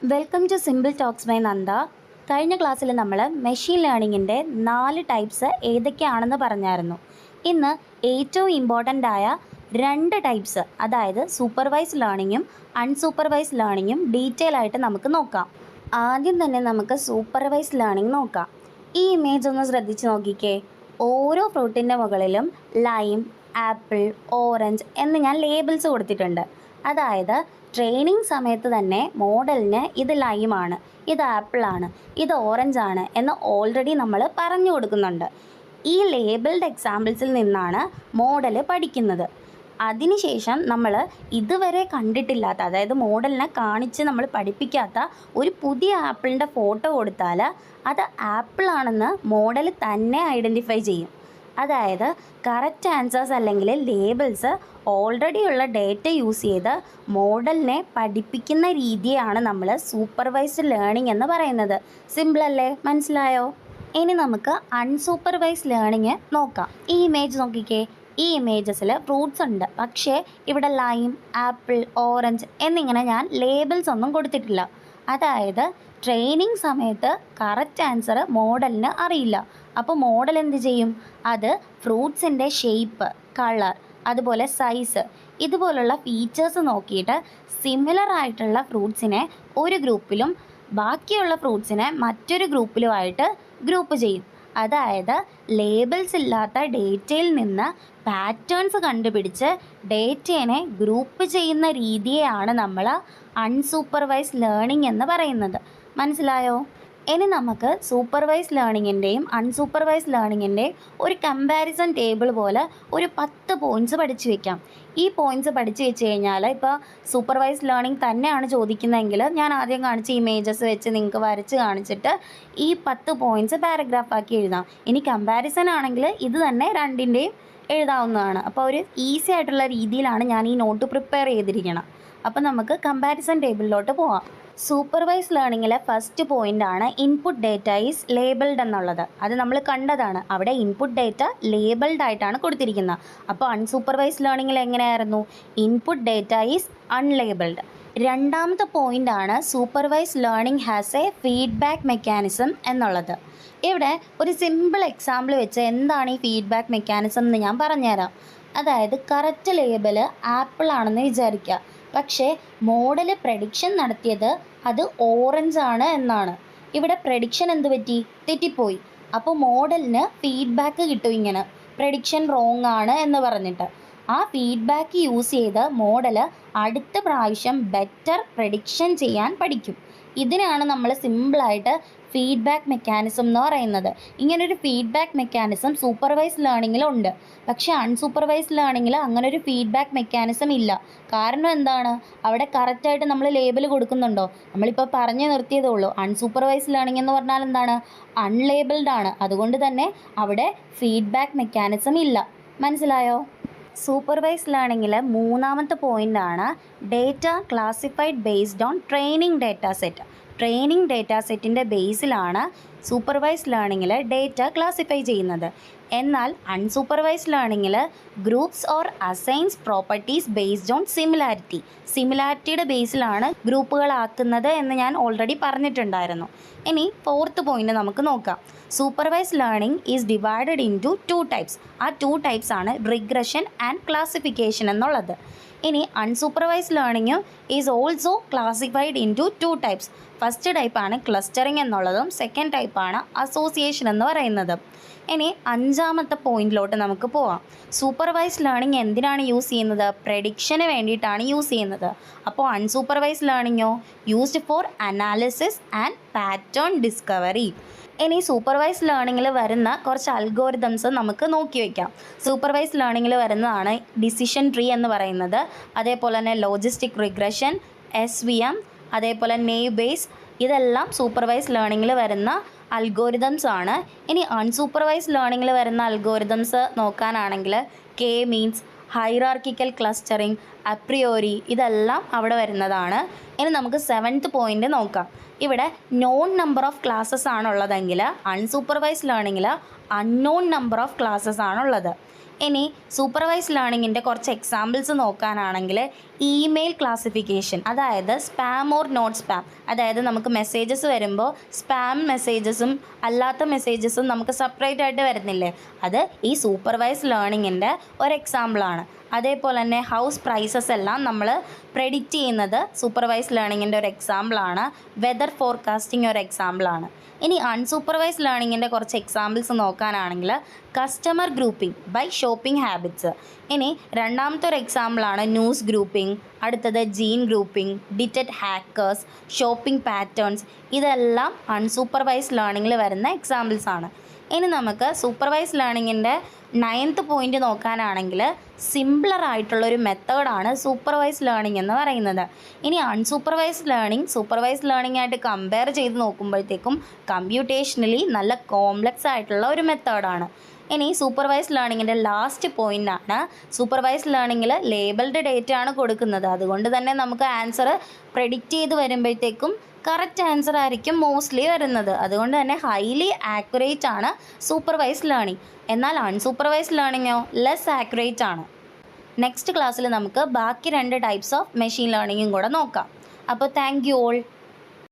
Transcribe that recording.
Welcome to simple talks by Nanda. കഴിഞ്ഞ ക്ലാസ്സിൽ നമ്മൾ മെഷീൻ ലേണിങ്ങിൻ്റെ 4 ടൈപ്സ് ഏതൊക്കെയാണെന്ന് പറഞ്ഞായിരുന്നു. ഇന്ന് ഏറ്റവും ഇമ്പോർട്ടൻ്റ് ആയ 2 ടൈപ്സ്, അതായത് സൂപ്പർവൈസ് ലേണിങ്ങും അൺസൂപ്പർവൈസ് ലേണിങ്ങും ഡീറ്റെയിൽ ആയിട്ട് നമുക്ക് നോക്കാം. ആദ്യം തന്നെ നമുക്ക് സൂപ്പർവൈസ് ലേണിംഗ് നോക്കാം. ഈ ഇമേജ് ഒന്ന് ശ്രദ്ധിച്ച് നോക്കിക്കേ. ഓരോ ഫ്രൂട്ടിൻ്റെ മുകളിലും ലൈം, ആപ്പിൾ, ഓറഞ്ച് എന്ന് ഞാൻ ലേബിൾസ് കൊടുത്തിട്ടുണ്ട്. അതായത് ട്രെയിനിങ് സമയത്ത് തന്നെ മോഡലിന് ഇത് ലൈമാണ്, ഇത് ആപ്പിളാണ്, ഇത് ഓറഞ്ചാണ് എന്ന് ഓൾറെഡി നമ്മൾ പറഞ്ഞു കൊടുക്കുന്നുണ്ട്. ഈ ലേബിൾഡ് എക്സാമ്പിൾസിൽ നിന്നാണ് മോഡൽ പഠിക്കുന്നത്. അതിനുശേഷം നമ്മൾ ഇതുവരെ കണ്ടിട്ടില്ലാത്ത, അതായത് മോഡലിനെ കാണിച്ച് നമ്മൾ പഠിപ്പിക്കാത്ത ഒരു പുതിയ ആപ്പിളിൻ്റെ ഫോട്ടോ കൊടുത്താൽ അത് ആപ്പിളാണെന്ന് മോഡൽ തന്നെ ഐഡൻറ്റിഫൈ ചെയ്യും. അതായത് കറക്റ്റ് ആൻസേഴ്സ് അല്ലെങ്കിൽ ലേബിൾസ് ഓൾറെഡി ഉള്ള ഡേറ്റ യൂസ് ചെയ്ത് മോഡലിനെ പഠിപ്പിക്കുന്ന രീതിയാണ് നമ്മൾ സൂപ്പർവൈസ്ഡ് ലേണിംഗ് എന്ന് പറയുന്നത്. സിമ്പിളല്ലേ? മനസ്സിലായോ? ഇനി നമുക്ക് അൺസൂപ്പർവൈസ്ഡ് ലേണിംഗ് നോക്കാം. ഈ ഇമേജ് നോക്കിക്കേ. ഈ ഇമേജസിൽ ഫ്രൂട്ട്സ് ഉണ്ട്, പക്ഷേ ഇവിടെ ലൈം, ആപ്പിൾ, ഓറഞ്ച് എന്നിങ്ങനെ ഞാൻ ലേബിൾസ് ഒന്നും കൊടുത്തിട്ടില്ല. അതായത് ട്രെയിനിങ് സമയത്ത് കറക്റ്റ് ആൻസർ മോഡലിന് അറിയില്ല. അപ്പോൾ മോഡൽ എന്ത് ചെയ്യും? അത് ഫ്രൂട്ട്സിൻ്റെ ഷേപ്പ്, കളർ, അതുപോലെ സൈസ്, ഇതുപോലുള്ള ഫീച്ചേഴ്സ് നോക്കിയിട്ട് സിമിലർ ആയിട്ടുള്ള ഫ്രൂട്ട്സിനെ ഒരു ഗ്രൂപ്പിലും ബാക്കിയുള്ള ഫ്രൂട്ട്സിനെ മറ്റൊരു ഗ്രൂപ്പിലുമായിട്ട് ഗ്രൂപ്പ് ചെയ്യും. അതായത് ലേബിൾസ് ഇല്ലാത്ത ഡേറ്റയിൽ നിന്ന് പാറ്റേൺസ് കണ്ടുപിടിച്ച് ഡേറ്റയെ ഗ്രൂപ്പ് ചെയ്യുന്ന രീതിയെയാണ് നമ്മൾ അൺസൂപ്പർവൈസ്ഡ് ലേണിംഗ് എന്ന് പറയുന്നത്. മനസ്സിലായോ? ഇനി നമുക്ക് സൂപ്പർവൈസ് ലേണിങ്ങിൻ്റെയും അൺസൂപ്പർവൈസ് ലേണിങ്ങിൻ്റെയും ഒരു കമ്പാരിസൺ ടേബിൾ പോലെ ഒരു 10 പോയിൻറ്റ്സ് പഠിച്ചു വയ്ക്കാം. ഈ പോയിൻറ്റ്സ് പഠിച്ചു വെച്ച് കഴിഞ്ഞാൽ, ഇപ്പോൾ സൂപ്പർവൈസ് ലേണിംഗ് തന്നെയാണ് ചോദിക്കുന്നതെങ്കിൽ ഞാൻ ആദ്യം കാണിച്ച ഇമേജസ് വെച്ച് നിങ്ങൾക്ക് വരച്ച് കാണിച്ചിട്ട് ഈ 10 പോയിൻറ്റ്സ് പാരഗ്രാഫാക്കി എഴുതാം. ഇനി കമ്പാരിസൺ ആണെങ്കിൽ ഇത് തന്നെ രണ്ടിൻ്റെയും എഴുതാവുന്നതാണ്. അപ്പോൾ ഒരു ഈസി ആയിട്ടുള്ള രീതിയിലാണ് ഞാൻ ഈ നോട്ട് പ്രിപ്പയർ ചെയ്തിരിക്കണം. അപ്പോൾ നമുക്ക് കമ്പാരിസൺ ടേബിളിലോട്ട് പോവാം. സൂപ്പർവൈസ് ലേണിങ്ങിലെ ഫസ്റ്റ് പോയിൻ്റാണ് ഇൻപുട്ട് ഡേറ്റ ഈസ് ലേബിൾഡ് എന്നുള്ളത്. അത് നമ്മൾ കണ്ടതാണ്. അവിടെ ഇൻപുട്ട് ഡേറ്റ ലേബിൾഡ് ആയിട്ടാണ് കൊടുത്തിരിക്കുന്നത്. അപ്പോൾ അൺസൂപ്പർവൈസ് ലേണിങ്ങിൽ എങ്ങനെയായിരുന്നു? Input data is unlabelled. രണ്ടാമത്തെ പോയിൻ്റാണ് supervise learning has A feedback mechanism എന്നുള്ളത്. ഇവിടെ ഒരു സിമ്പിൾ എക്സാമ്പിൾ വെച്ച് എന്താണ് ഈ ഫീഡ്ബാക്ക് മെക്കാനിസം എന്ന് ഞാൻ പറഞ്ഞുതരാം. അതായത് കറക്റ്റ് ലേബൽ ആപ്പിൾ ആണെന്ന് വിചാരിക്കുക, പക്ഷേ മോഡൽ പ്രഡിക്ഷൻ നടത്തിയത് അത് ഓറഞ്ച് ആണ് എന്നാണ്. ഇവിടെ പ്രഡിക്ഷൻ എന്ത് പറ്റി? തെറ്റിപ്പോയി. അപ്പോൾ മോഡലിന് ഫീഡ്ബാക്ക് കിട്ടും, ഇങ്ങനെ പ്രഡിക്ഷൻ റോങ് ആണ് എന്ന് പറഞ്ഞിട്ട്. ആ ഫീഡ്ബാക്ക് യൂസ് ചെയ്ത് മോഡൽ അടുത്ത പ്രാവശ്യം ബെറ്റർ പ്രഡിക്ഷൻ ചെയ്യാൻ പഠിക്കും. ഇതിനാണ് നമ്മൾ സിമ്പിളായിട്ട് ഫീഡ്ബാക്ക് മെക്കാനിസം എന്ന് പറയുന്നത്. ഇങ്ങനൊരു ഫീഡ്ബാക്ക് മെക്കാനിസം സൂപ്പർവൈസ് ലേണിങ്ങിലുണ്ട്. പക്ഷേ അൺസൂപ്പർവൈസ് ലേണിങ്ങിൽ അങ്ങനൊരു ഫീഡ്ബാക്ക് മെക്കാനിസം ഇല്ല. കാരണം എന്താണ്? അവിടെ കറക്റ്റായിട്ട് നമ്മൾ ലേബൽ കൊടുക്കുന്നുണ്ടോ? നമ്മളിപ്പോൾ പറഞ്ഞു നിർത്തിയതേ ഉള്ളൂ. അൺസൂപ്പർവൈസ് ലേണിംഗ് എന്ന് പറഞ്ഞാൽ എന്താണ്? അൺലേബിൾഡ് ആണ്. അതുകൊണ്ട് തന്നെ അവിടെ ഫീഡ്ബാക്ക് മെക്കാനിസം ഇല്ല. മനസ്സിലായോ? സൂപ്പർവൈസ് ലേണിങ്ങിൽ മൂന്നാമത്തെ പോയിൻ്റാണ് data classified based on training data set. Training data സെറ്റിൻ്റെ ബേസിലാണ് സൂപ്പർവൈസ് ലേണിങ്ങിൽ ഡേറ്റ ക്ലാസിഫൈ ചെയ്യുന്നത്. എന്നാൽ അൺസൂപ്പർവൈസ് ലേണിങ്ങിൽ groups or assigns properties based on similarity. സിമിലാരിറ്റിയുടെ ബേസിലാണ് ഗ്രൂപ്പുകളാക്കുന്നത് എന്ന് ഞാൻ ഓൾറെഡി പറഞ്ഞിട്ടുണ്ടായിരുന്നു. ഇനി ഫോർത്ത് പോയിൻ്റ് നമുക്ക് നോക്കാം. Supervise learning is divided into 2 types. ആ 2 ടൈപ്സ് ആണ് റിഗ്രഷൻ ആൻഡ് ക്ലാസിഫിക്കേഷൻ എന്നുള്ളത്. ഇനി unsupervise learning is also classified into 2 types. First ടൈപ്പാണ് ക്ലസ്റ്ററിങ് എന്നുള്ളതും സെക്കൻഡ് ടൈപ്പാണ് അസോസിയേഷൻ എന്ന് പറയുന്നത്. ഇനി അഞ്ചാമത്തെ പോയിന്റിലോട്ട് നമുക്ക് പോവാം. സൂപ്പർവൈസ് ലേണിംഗ് എന്തിനാണ് യൂസ് ചെയ്യുന്നത്? പ്രഡിക്ഷന് വേണ്ടിയിട്ടാണ് യൂസ് ചെയ്യുന്നത്. അപ്പോൾ അൺസൂപ്പർവൈസ് ലേണിംഗോ? Used for analysis and pattern discovery. ഇനി സൂപ്പർവൈസ് ലേണിങ്ങിൽ വരുന്ന കുറച്ച് അൽഗോരിതംസ് നമുക്ക് നോക്കി വയ്ക്കാം. സൂപ്പർവൈസ് ലേണിങ്ങിൽ വരുന്നതാണ് ഡിസിഷൻ ട്രീ എന്ന് പറയുന്നത്, അതേപോലെ തന്നെ ലോജിസ്റ്റിക് റിഗ്രഷൻ, SVM, അതേപോലെ നെയ്വ് ബേസ്. ഇതെല്ലാം സൂപ്പർവൈസ് ലേണിങ്ങിൽ വരുന്ന അൽഗോരിതംസ് ആണ്. ഇനി അൺസൂപ്പർവൈസ് ലേണിങ്ങിൽ വരുന്ന അൽഗോരിതംസ് നോക്കാനാണെങ്കിൽ K means, hierarchical clustering, apriori, ഇതെല്ലാം അവിടെ വരുന്നതാണ്. ഇനി നമുക്ക് 7th പോയിൻ്റ് നോക്കാം. ഇവിടെ നോൺ നമ്പർ ഓഫ് ക്ലാസ്സസ് ആണുള്ളതെങ്കിൽ അൺസൂപ്പർവൈസ് ലേണിങ്ങിൽ അൺനോൺ നമ്പർ ഓഫ് ക്ലാസ്സസ് ആണുള്ളത്. ഇനി സൂപ്പർവൈസ് ലേണിങ്ങിൻ്റെ കുറച്ച് എക്സാമ്പിൾസ് നോക്കാനാണെങ്കിൽ ഇമെയിൽ ക്ലാസിഫിക്കേഷൻ, അതായത് സ്പാം ഓർ നോട്ട് സ്പാം. അതായത് നമുക്ക് മെസ്സേജസ് വരുമ്പോൾ സ്പാം മെസ്സേജസും അല്ലാത്ത മെസ്സേജസും നമുക്ക് സെപ്പറേറ്റ് ആയിട്ട് വരുന്നില്ലേ, അത് ഈ സൂപ്പർവൈസ്ഡ് ലേണിങ്ങിൻ്റെ ഒരു എക്സാമ്പിളാണ്. അതേപോലെ തന്നെ ഹൗസ് പ്രൈസസ് എല്ലാം നമ്മൾ പ്രെഡിക്റ്റ് ചെയ്യുന്നത് സൂപ്പർവൈസ്ഡ് ലേണിങ്ങിൻ്റെ ഒരു എക്സാമ്പിളാണ്. വെതർ ഫോർകാസ്റ്റിംഗ് ഒരു എക്സാമ്പിളാണ്. ഇനി അൺസൂപ്പർവൈസ്ഡ് ലേണിങ്ങിൻ്റെ കുറച്ച് എക്സാമ്പിൾസ് നോക്കാനാണെങ്കിൽ customer grouping by shopping habits. ഇനി രണ്ടാമത്തെ ഒരു എക്സാമ്പിളാണ് ന്യൂസ് ഗ്രൂപ്പിംഗ്, അടുത്തത് gene grouping, detect hackers, shopping patterns. ഇതെല്ലാം അൺസൂപ്പർവൈസ്ഡ് ലേണിങ്ങിൽ വരുന്ന എക്സാമ്പിൾസാണ്. ഇനി നമുക്ക് സൂപ്പർവൈസ്ഡ് ലേണിങ്ങിൻ്റെ 9th പോയിൻ്റ് നോക്കാനാണെങ്കിൽ സിംപിളറായിട്ടുള്ളൊരു മെത്തേഡാണ് സൂപ്പർവൈസ്ഡ് ലേണിംഗ് എന്ന് പറയുന്നത്. ഇനി അൺസൂപ്പർവൈസ്ഡ് ലേണിംഗ് സൂപ്പർവൈസ്ഡ് ലേണിംഗ് ആയിട്ട് കമ്പയർ ചെയ്ത് നോക്കുമ്പോഴത്തേക്കും കമ്പ്യൂട്ടേഷണലി നല്ല കോംപ്ലക്സ് ആയിട്ടുള്ള ഒരു മെത്തേഡാണ്. ഇനി സൂപ്പർവൈസ്ഡ് ലേണിങ്ങിൻ്റെ ലാസ്റ്റ് പോയിൻ്റാണ്, സൂപ്പർവൈസ്ഡ് ലേണിങ്ങിൽ ലേബിൾഡ് ഡേറ്റ ആണ് കൊടുക്കുന്നത്. അതുകൊണ്ട് തന്നെ നമുക്ക് ആൻസർ പ്രെഡിക്റ്റ് ചെയ്ത് വരുമ്പോഴത്തേക്കും കറക്റ്റ് ആൻസർ ആയിരിക്കും മോസ്റ്റ്ലി വരുന്നത്. അതുകൊണ്ട് തന്നെ ഹൈലി ആക്യുറേറ്റ് ആണ് സൂപ്പർവൈസ്ഡ് ലേണിംഗ്. എന്നാൽ അൺസൂപ്പർവൈസ്ഡ് ലേണിങ്ങോ ലെസ് ആക്യുറേറ്റ് ആണ്. നെക്സ്റ്റ് ക്ലാസ്സിൽ നമുക്ക് ബാക്കി 2 ടൈപ്സ് ഓഫ് മെഷീൻ ലേണിങ്ങും കൂടെ നോക്കാം. അപ്പോൾ താങ്ക് യു ഓൾ.